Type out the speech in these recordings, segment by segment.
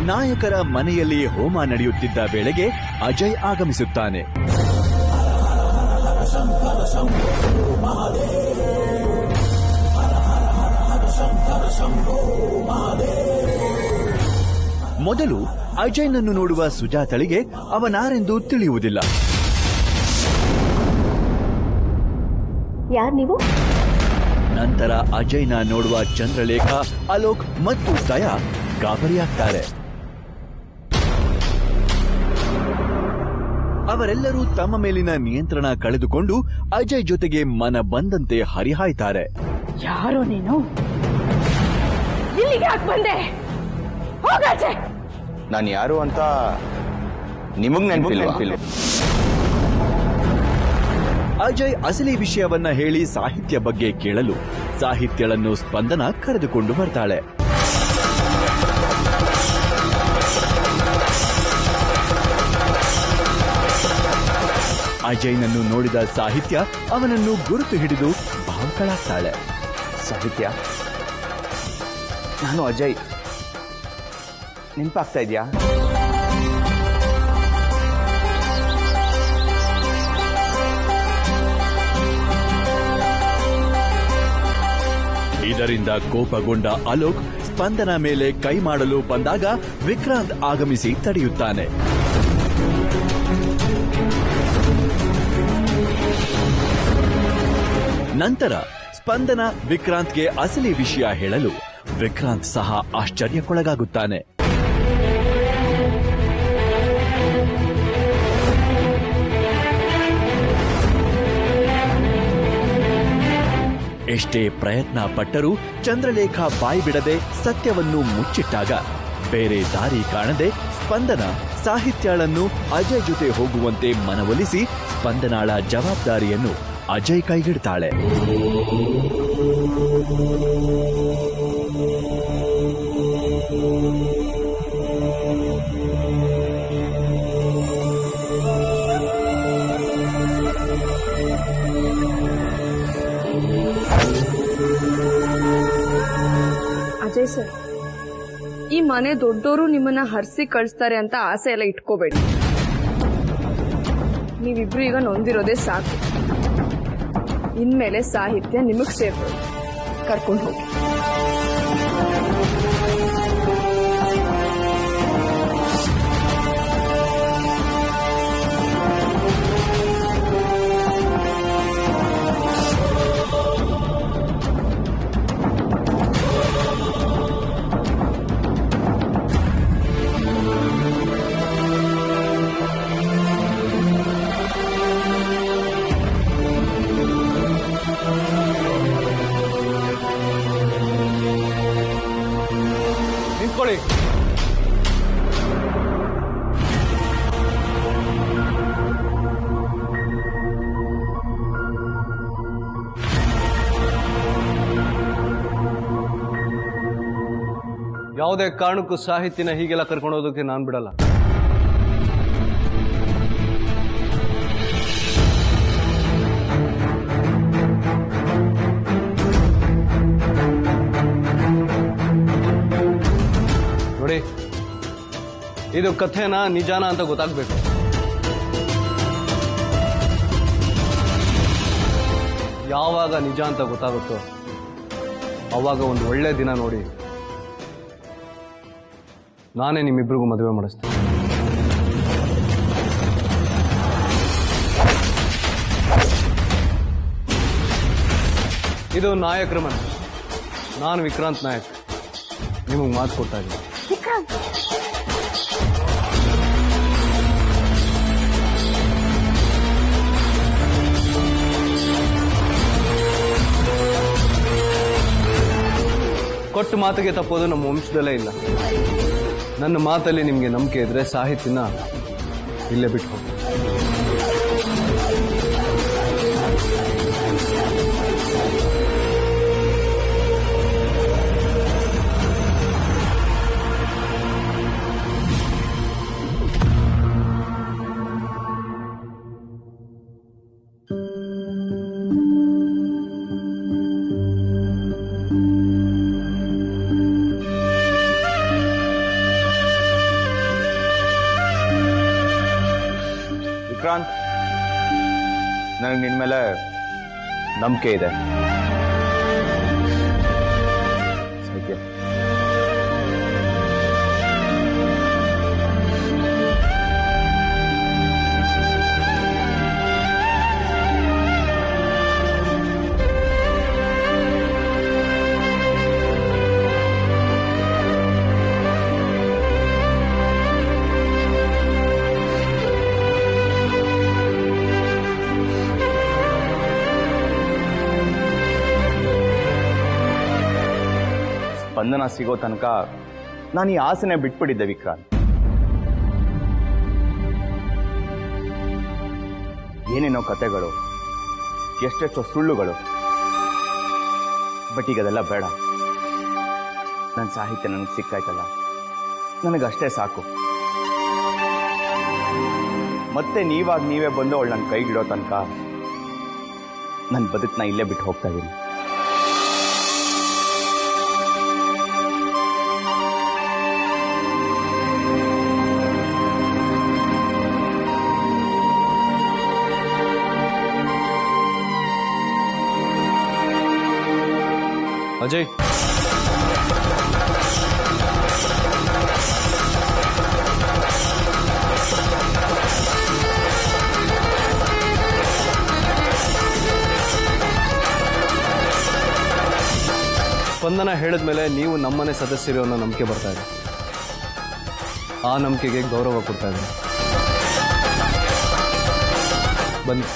ನಾಯಕರ ಮನೆಯಲ್ಲಿ ಹೋಮ ನಡೆಯುತ್ತಿದ್ದ ವೇಳೆಗೆ ಅಜಯ್ ಆಗಮಿಸುತ್ತಾನೆ. ಮೊದಲು ಅಜಯ್ನನ್ನು ನೋಡುವ ಸುಜಾತಳಿಗೆ ಅವನಾರೆಂದು ತಿಳಿಯುವುದಿಲ್ಲ. ಯಾರು ನೀವು? ನಂತರ ಅಜಯ್ನ ನೋಡುವ ಚಂದ್ರಲೇಖ, ಅಲೋಕ್ ಮತ್ತು ದಯಾ ಗಾಬರಿಯಾಗ್ತಾರೆ. ಅವರೆಲ್ಲರೂ ತಮ್ಮ ಮೇಲಿನ ನಿಯಂತ್ರಣ ಕಳೆದುಕೊಂಡು ಅಜಯ್ ಜೊತೆಗೆ ಮನ ಬಂದಂತೆ ಹರಿಹಾಯ್ತಾರೆ. ಯಾರೋ ನೀನು? ಇಲ್ಲಿಗೆ ಯಾಕೆ ಬಂದೆ? ಹೋಗಾಚೆ. ನಾನು ಯಾರು ಅಂತ ನಿಮಗ್ ನೆನಪಿಲ್ಲ. ಅಜಯ್ ಅಸಲಿ ವಿಷಯವನ್ನ ಹೇಳಿ ಸಾಹಿತ್ಯ ಬಗ್ಗೆ ಕೇಳಲು ಸಾಹಿತ್ಯಳನ್ನು ಸ್ಪಂದನ ಕರೆದುಕೊಂಡು ಬರ್ತಾಳೆ. ಅಜಯ್ನನ್ನು ನೋಡಿದ ಸಾಹಿತ್ಯ ಅವನನ್ನು ಗುರುತು ಹಿಡಿದು ಭಾವುಕಳಾಗ್ತಾಳೆ. ಸಾಹಿತ್ಯ, ನಾನು ಅಜಯ್. ನೆನಪಾಗ್ತಾ ಇದೆಯಾ? ಇದರಿಂದ ಕೋಪಗೊಂಡ ಅಲೋಕ್ ಸ್ಪಂದನ ಮೇಲೆ ಕೈ ಮಾಡಲು ಬಂದಾಗ ವಿಕ್ರಾಂತ್ ಆಗಮಿಸಿ ತಡೆಯುತ್ತಾನೆ. ನಂತರ ಸ್ಪಂದನ ವಿಕ್ರಾಂತ್ಗೆ ಅಸಲಿ ವಿಷಯ ಹೇಳಲು ವಿಕ್ರಾಂತ್ ಸಹ ಆಶ್ಚರ್ಯಕ್ಕೊಳಗಾಗುತ್ತಾನೆ. ಎಷ್ಟೇ ಪ್ರಯತ್ನ ಪಟ್ಟರೂ ಚಂದ್ರಲೇಖ ಬಾಯಿ ಬಿಡದೆ ಸತ್ಯವನ್ನು ಮುಚ್ಚಿಟ್ಟಾಗ ಬೇರೆ ದಾರಿ ಕಾಣದೆ ಸ್ಪಂದನ ಸಾಹಿತ್ಯಳನ್ನು ಅಜಯ್ ಜೊತೆ ಹೋಗುವಂತೆ ಮನವೊಲಿಸಿ ಸ್ಪಂದನಾಳ ಜವಾಬ್ದಾರಿಯನ್ನು ಅಜಯ್ ಕೈಗಿಡ್ತಾಳೆ. ಅಜಯ್ ಸರ್, ಈ ಮನೆ ದೊಡ್ಡೋರು ನಿಮ್ಮನ್ನ ಹರಿಸಿ ಕಳಿಸ್ತಾರೆ ಅಂತ ಆಸೆ ಎಲ್ಲ ಇಟ್ಕೋಬೇಡಿ. ನೀವಿಬ್ರು ಈಗ ನೊಂದಿರೋದೇ ಸಾಕು. ಇನ್ಮೇಲೆ ಸಾಹಿತ್ಯ ನಿಮಗ್ ಸೇರ್ಬೋದು. ಕರ್ಕೊಂಡು ಹೋಗಿ. ನಿಂತ್ಕೊಳ್ಳಿ. ಯಾವುದೇ ಕಾರಣಕ್ಕೂ ಸಾಹಿತ್ಯನ ಹೀಗೆಲ್ಲ ಕರ್ಕೊಂಡು ಹೋಗೋದಕ್ಕೆ ನಾನು ಬಿಡಲ್ಲ. ನೋಡಿ, ಇದು ಕಥೆನ ನಿಜಾನ ಅಂತ ಗೊತ್ತಾಗ್ಬೇಕು. ಯಾವಾಗ ನಿಜ ಅಂತ ಗೊತ್ತಾಗುತ್ತೋ ಅವಾಗ ಒಂದು ಒಳ್ಳೆ ದಿನ ನೋಡಿ ನಾನೇ ನಿಮ್ಮಿಬ್ರಿಗೂ ಮದುವೆ ಮಾಡಿಸ್ತೇನೆ. ಇದು ನಾಯಕರ ಮನೆ. ನಾನು ವಿಕ್ರಾಂತ್ ನಾಯಕ್. ನಿಮಗೆ ಮಾತು ಕೊಡ್ತಾ ಇದ್ದೀನಿ. ಕೊಟ್ಟು ಮಾತಿಗೆ ತಪ್ಪೋದು ನಮ್ಮ ವಂಶದಲ್ಲೇ ಇಲ್ಲ. ನನ್ನ ಮಾತಲ್ಲಿ ನಿಮಗೆ ನಂಬಿಕೆ ಇದ್ರೆ ಸಾಹಿತ್ಯನ ಇಲ್ಲೇ ಬಿಟ್ಟು ಹೋಗಿ. ವಿಕ್ರಾಂತ್, ನನಗೆ ನಿನ್ ಮೇಲೆ ನಂಬಿಕೆ ಇದೆ. ಸತ್ಯ. ಸ್ಪಂದನ ಸಿಗೋ ತನಕ ನಾನು ಈ ಆಸೆನೆ ಬಿಟ್ಬಿಟ್ಟಿದ್ದೆ ವಿಕ್ರಾಂತ್. ಏನೇನೋ ಕತೆಗಳು, ಎಷ್ಟೆಷ್ಟೋ ಸುಳ್ಳುಗಳು. ಬಟ್ ಈಗ ಅದೆಲ್ಲ ಬೇಡ. ನನ್ನ ಸಾಹಿತ್ಯ ನನಗೆ ಸಿಕ್ಕಾಯ್ತಲ್ಲ, ನನಗಷ್ಟೇ ಸಾಕು. ಮತ್ತೆ ನೀವೇ ಬಂದು ಅವಳು ನನ್ನ ಕೈಗಿಡೋ ತನಕ ನನ್ನ ಬದುಕನ್ನ ಇಲ್ಲೇ ಬಿಟ್ಟು ಹೋಗ್ತಾ ಇದ್ದೀನಿ. ಅಜಯ್, ಸ್ಪಂದನ ಹೇಳಿದ್ಮೇಲೆ ನೀವು ನಮ್ಮನೆ ಸದಸ್ಯರು ಅನ್ನೋ ನಂಬಿಕೆ ಬರ್ತಾ ಇದೆ. ಆ ನಂಬಿಕೆಗೆ ಗೌರವ ಕೊಡ್ತಾ ಇದ್ದೀನಿ. ಬನ್ನಿ,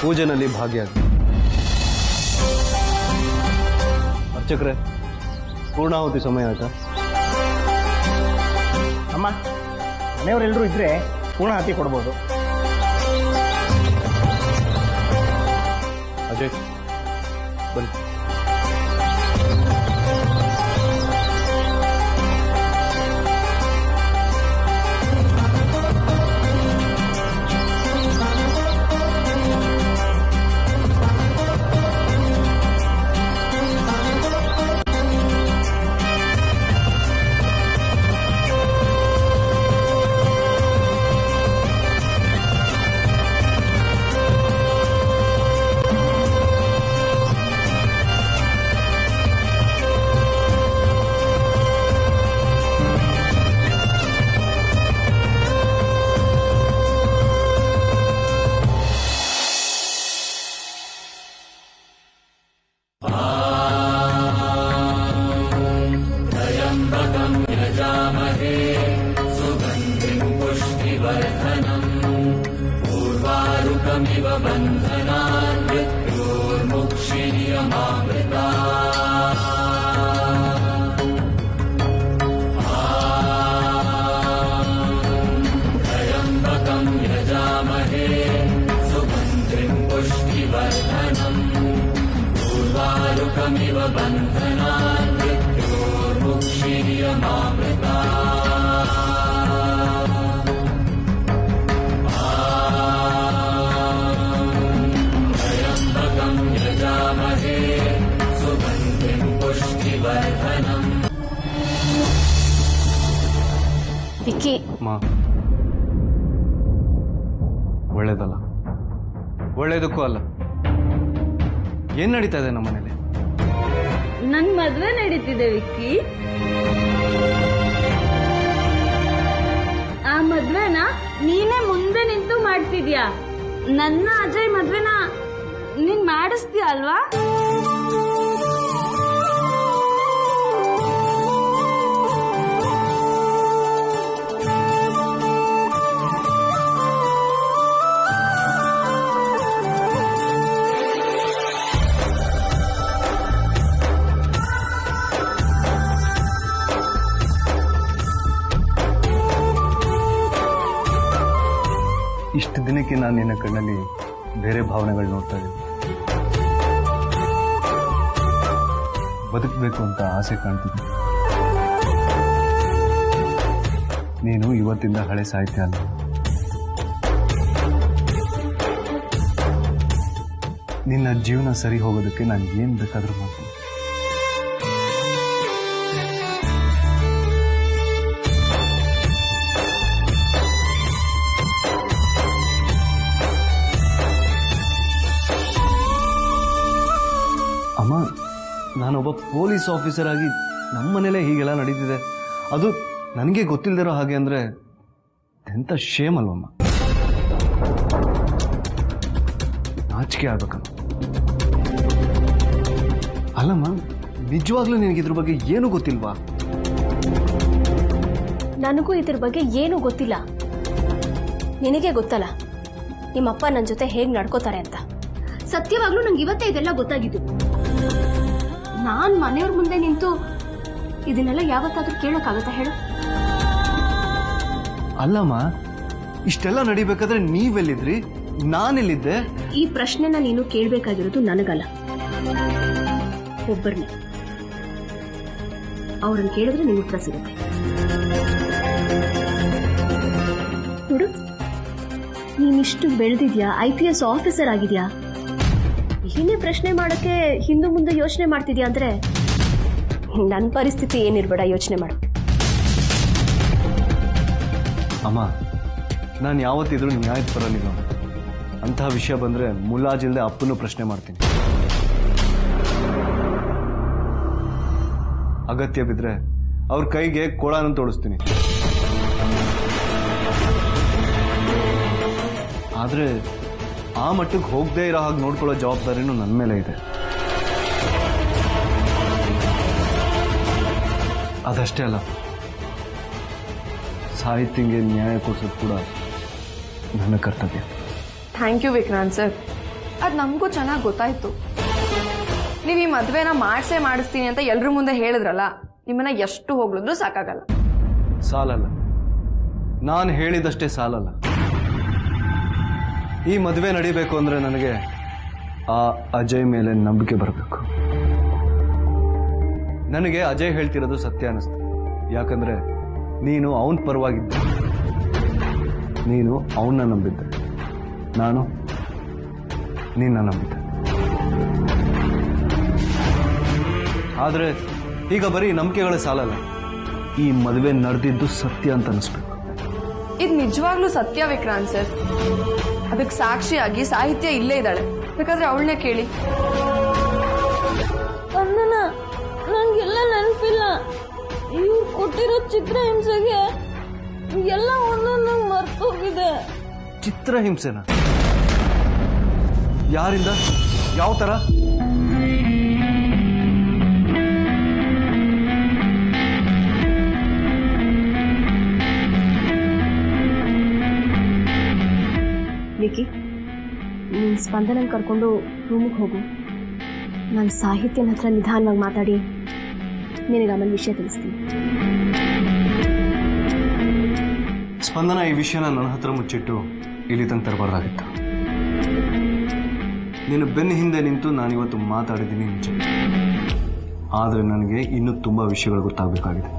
ಪೂಜೆನಲ್ಲಿ ಭಾಗಿಯಾಗಿ. ಅರ್ಚಕ್ರೆ, ಪೂರ್ಣಾಹುತಿ ಸಮಯ ಆಯ್ತಾ? ಅಮ್ಮ, ಮನೆಯವರೆಲ್ಲರೂ ಇದ್ರೆ ಪೂರ್ಣಾಹುತಿ ಕೊಡ್ಬೋದು. ಅಜಯ್, ಬನ್ನಿ. ವಿಕ್ಕಿ, ಒಳ್ಳೇದಲ್ಲ, ಒಳ್ಳೇದಕ್ಕೂ ಅಲ್ಲ. ಏನ್ ನಡೀತಾ ಇದೆ ನಮ್ಮ ಮನೇಲಿ? ನನ್ ಮದ್ವೆ ನಡೀತಿದೆ ವಿಕ್ಕಿ. ಆ ಮದ್ವೆನ ನೀನೇ ಮುಂದೆ ನಿಂತು ಮಾಡ್ತಿದ್ಯಾ. ನನ್ನ ಅಜಯ್ ಮದ್ವೆನ ನೀನ್ ಮಾಡಿಸ್ತೀಯ ಅಲ್ವಾ? ಇಷ್ಟು ದಿನಕ್ಕೆ ನಾನು ನಿನ್ನ ಕಣ್ಣಲ್ಲಿ ಬೇರೆ ಭಾವನೆಗಳು ನೋಡ್ತಾ ಇದ್ದೀನಿ. ಬದುಕಬೇಕು ಅಂತ ಆಸೆ ಕಾಣ್ತಿದ್ದೆ. ನೀನು ಇವತ್ತಿಂದ ಹಳೆ ಸಾಹಿತ್ಯ ಅಲ್ಲ. ನಿನ್ನ ಜೀವನ ಸರಿ ಹೋಗೋದಕ್ಕೆ ನಾನು ಏನು ಬೇಕಾದರೂ ಮಾಡ್ತೀನಿ. ಪೊಲೀಸ್ ಆಫೀಸರ್ ಆಗಿ ನಮ್ಮ ಮನೇಲೆ ಹೀಗೆಲ್ಲ ನಡೀತಿದೆ, ಅದು ನನಗೆ ಗೊತ್ತಿಲ್ಲದಿರೋ ಹಾಗೆ ಅಂದರೆ ಎಂಥ ಶೇಮ್ ಅಲ್ವಮ್ಮ. ನಾಚಿಕೆ ಆಗ್ಬೇಕಮ್ಮ. ಅಲ್ಲಮ್ಮ, ನಿಜವಾಗ್ಲೂ ನಿನಗೆ ಇದ್ರ ಬಗ್ಗೆ ಏನೂ ಗೊತ್ತಿಲ್ವಾ? ನನಗೂ ಇದ್ರ ಬಗ್ಗೆ ಏನೂ ಗೊತ್ತಿಲ್ಲ. ನಿನಗೆ ಗೊತ್ತಲ್ಲ ನಿಮ್ಮಪ್ಪ ನನ್ನ ಜೊತೆ ಹೇಗೆ ನಡ್ಕೋತಾರೆ ಅಂತ. ಸತ್ಯವಾಗ್ಲೂ ನಂಗೆ ಇವತ್ತೇ ಇದೆಲ್ಲ ಗೊತ್ತಾಗಿದ್ದು. ನಾನು ಮನೆಯವ್ರ ಮುಂದೆ ನಿಂತು ಇದನ್ನೆಲ್ಲ ಯಾವತ್ತಾದ್ರೂ ಕೇಳೋಕ್ಕಾಗತ್ತಾ ಹೇಳು? ಅಲ್ಲಮ್ಮ, ಇಷ್ಟೆಲ್ಲ ನಡಿಬೇಕಾದ್ರೆ ನೀವೆಲ್ಲಿದ್ರಿ, ನಾನೆಲ್ಲಿದ್ದೆ? ಈ ಪ್ರಶ್ನೆನ ನೀನು ಕೇಳಬೇಕಾಗಿರೋದು ನನಗಲ್ಲ, ಒಬ್ಬರನ್ನೇ. ಅವ್ರನ್ನ ಕೇಳಿದ್ರೆ ನಿಮ್ಗೆ ಉತ್ತರ ಸಿಗುತ್ತೆ. ನೋಡು, ನೀನಿಷ್ಟು ಬೆಳೆದಿದ್ಯಾ, IPS ಆಫೀಸರ್ ಆಗಿದ್ಯಾ, ಏನೇ ಪ್ರಶ್ನೆ ಮಾಡೋಕ್ಕೆ ಹಿಂದೆ ಮುಂದೆ ಯೋಚನೆ ಮಾಡ್ತಿದ್ಯಾ ಅಂದ್ರೆ ನನ್ನ ಪರಿಸ್ಥಿತಿ ಏನಿರ್ಬೇಡ ಯೋಚನೆ ಮಾಡು. ಅಮ್ಮ, ನಾನು ಯಾವತ್ತಿದ್ರೂ ನ್ಯಾಯದ ಪರಲಿಲ್ಲ. ಅಂತಹ ವಿಷಯ ಬಂದರೆ ಮುಲಾಜಿಲ್ಲದೆ ಅಪ್ಪನೂ ಪ್ರಶ್ನೆ ಮಾಡ್ತೀನಿ. ಅಗತ್ಯ ಬಿದ್ದರೆ ಅವ್ರ ಕೈಗೆ ಕೊಳಾನ ತೋಡಿಸ್ತೀನಿ. ಆದರೆ ಆ ಮಟ್ಟಕ್ಕೆ ಹೋಗದೇ ಇರೋ ಹಾಗೆ ನೋಡ್ಕೊಳ್ಳೋ ಜವಾಬ್ದಾರಿನೂ ನನ್ನ ಮೇಲೆ ಇದೆ. ಅದಷ್ಟೇ ಅಲ್ಲ, ಸಾಹಿತ್ಯಂಗೆ ನ್ಯಾಯ ಕೊಡಿಸೋದು ಕೂಡ ನನ್ನ ಕರ್ತವ್ಯ. Thank you Vikrant sir. ಅದು ನಮಗೂ ಚೆನ್ನಾಗಿ ಗೊತ್ತಾಯ್ತು. ನೀವು ಈ ಮದುವೆನ ಮಾಡಿಸ್ತೀನಿ ಅಂತ ಎಲ್ರ ಮುಂದೆ ಹೇಳಿದ್ರಲ್ಲ, ನಿಮ್ಮನ್ನ ಎಷ್ಟು ಹೋಗ್ಲಿದ್ರು ಸಾಕಾಗಲ್ಲ. ಸಾಲಲ್ಲ, ನಾನು ಹೇಳಿದಷ್ಟೇ ಸಾಲಲ್ಲ. ಈ ಮದುವೆ ನಡಿಬೇಕು ಅಂದರೆ ನನಗೆ ಆ ಅಜಯ್ ಮೇಲೆ ನಂಬಿಕೆ ಬರಬೇಕು. ನನಗೆ ಅಜಯ್ ಹೇಳ್ತಿರೋದು ಸತ್ಯ ಅನ್ನಿಸ್ತು. ಯಾಕಂದ್ರೆ ನೀನು ಅವನ ಪರವಾಗಿದ್ದೆ, ನೀನು ಅವನ್ನ ನಂಬಿದ್ದೆ, ನಾನು ನಿನ್ನ ನಂಬಿದ್ದೆ. ಆದರೆ ಈಗ ಬರೀ ನಂಬಿಕೆಗಳೇ ಸಾಲಲ್ಲ, ಈ ಮದುವೆ ನಡೆದಿದ್ದು ಸತ್ಯ ಅಂತ ಅನಿಸ್ಬೇಕು. ಇದು ನಿಜವಾಗ್ಲೂ ಸತ್ಯ ವಿಕ್ರಾಂತ್ ಸರ್. ಅದಕ್ಕೆ ಸಾಕ್ಷಿಯಾಗಿ ಸಾಹಿತ್ಯ ಇಲ್ಲೇ ಇದ್ದಾಳೆ, ಬೇಕಾದ್ರೆ ಅವಳನ್ನೇ ಕೇಳಿ. ಸ್ಪಂದನ, ನಂಗೆಲ್ಲ ನೆನಪಿಲ್ಲ. ಇವ್ರು ಕೊಟ್ಟಿರೋ ಚಿತ್ರಹಿಂಸೆಗೆ ಎಲ್ಲ ಒಂದೊಂದಂಗೆ ಮರ್ತೋಗಿದೆ. ಚಿತ್ರಹಿಂಸೆನ? ಯಾರಿಂದ? ಯಾವ ತರ? ವಿಕಿ, ನೀನು ಸ್ಪಂದನಂಗೆ ಕರ್ಕೊಂಡು ರೂಮಿಗೆ ಹೋಗು. ನಾನು ಸಾಹಿತ್ಯನ ಹತ್ರ ನಿಧಾನವಾಗಿ ಮಾತಾಡಿ ನಿನಗೆ ಆಮೇಲೆ ವಿಷಯ ತಿಳಿಸ್ತೀನಿ. ಸ್ಪಂದನ ಈ ವಿಷಯನ ನನ್ನ ಹತ್ರ ಮುಚ್ಚಿಟ್ಟು ಇಲ್ಲಿ ತನಕ ತರಬಾರ್ದಾಗಿತ್ತು. ನೀನು ಬೆನ್ನ ಹಿಂದೆ ನಿಂತು ನಾನಿವತ್ತು ಮಾತಾಡಿದ್ದೀನಿ ನಿಜ, ಆದರೆ ನನಗೆ ಇನ್ನೂ ತುಂಬ ವಿಷಯಗಳು ಗೊತ್ತಾಗಬೇಕಾಗಿದೆ.